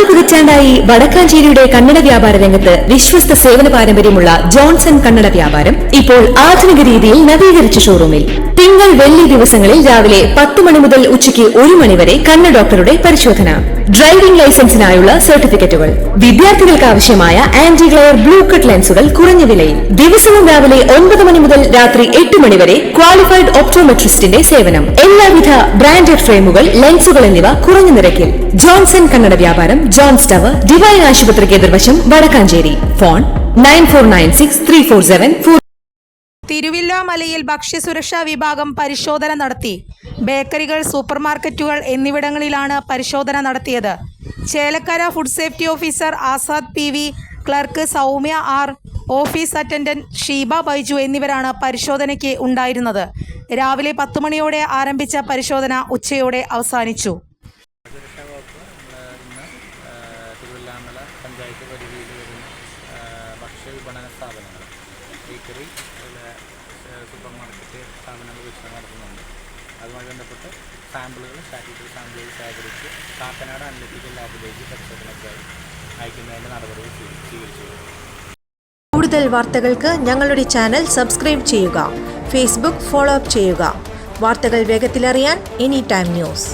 പതിറ്റാണ്ടായി വടക്കാഞ്ചേരിയുടെ കന്നഡ വ്യാപാര രംഗത്ത് വിശ്വസ്ത സേവന പാരമ്പര്യമുള്ള ജോൺസൺ കന്നഡ വ്യാപാരം ഇപ്പോൾ ആധുനിക രീതിയിൽ നവീകരിച്ച ഷോറൂമിൽ തിങ്കൾ വെള്ളി ദിവസങ്ങളിൽ രാവിലെ 10 മണി മുതൽ ഉച്ചയ്ക്ക് 1 മണി വരെ കണ്ണ് ഡോക്ടറുടെ പരിശോധന, ഡ്രൈവിംഗ് ലൈസൻസിനായുള്ള സർട്ടിഫിക്കറ്റുകൾ, വിദ്യാർത്ഥികൾക്ക് ആവശ്യമായ ആന്റി ഗ്ലെയർ ബ്ലൂ കട്ട് ലെൻസുകൾ കുറഞ്ഞ വിലയിൽ, ദിവസവും രാവിലെ 9 മണി മുതൽ രാത്രി 8 മണി വരെ ക്വാളിഫൈഡ് ഒപ്റ്റോമെട്രിസ്റ്റിന്റെ സേവനം, എല്ലാവിധ ബ്രാൻഡഡ് ഫ്രെയിമുകൾ, ലെൻസുകൾ എന്നിവ കുറഞ്ഞ നിരക്കിൽ. ജോൺസൺ കന്നഡ വ്യാപാരം, ജോൺസ് ടവർ, ഡിവൈൻ ആശുപത്രിക്ക് എതിർവശം, വടക്കാഞ്ചേരി. ഫോൺ 94963474. തിരുവില്ലാമലയിൽ ഭക്ഷ്യസുരക്ഷാ വിഭാഗം പരിശോധന നടത്തി. ബേക്കറികൾ, സൂപ്പർമാർക്കറ്റുകൾ എന്നിവിടങ്ങളിലാണ് പരിശോധന നടത്തിയത്. Chelakkara food safety officer Azad PV, clerk Soumya R, office attendant Sheeba Baiju എന്നിവരാണ് പരിശോധനയ്ക്ക് ഉണ്ടായിരുന്നത്. രാവിലെ 10 മണിയോടെ ആരംഭിച്ച പരിശോധന ഉച്ചയോടെ അവസാനിച്ചു. തിരുവല്ലാമല പഞ്ചായത്ത് പരിധിയിൽ വരുന്ന ഭക്ഷ്യവിപണന സ്ഥാപനങ്ങൾ, ബേക്കറി, സൂപ്പർ മാർക്കറ്റ് സ്ഥാപനങ്ങൾ വിൽപ്പന നടത്തുന്നുണ്ട്. അതുമായി ബന്ധപ്പെട്ട് സ്റ്റാറ്റിക്കൽ സാമ്പിളുകൾ ശേഖരിച്ച് കാക്കനാട് അനലിറ്റിക്കൽ ലാബിലേക്ക് പരിശോധനയ്ക്കായി അയക്കുന്നതിൻ്റെ നടപടികൾ സ്വീകരിച്ചു. കൂടുതൽ വാർത്തകൾക്ക് ഞങ്ങളുടെ ചാനൽ സബ്സ്ക്രൈബ് ചെയ്യുക. ഫേസ്ബുക്ക് ഫോളോ അപ്പ് ചെയ്യുക. വാർത്തകൾ വേഗത്തിലറിയാൻ Anytime News.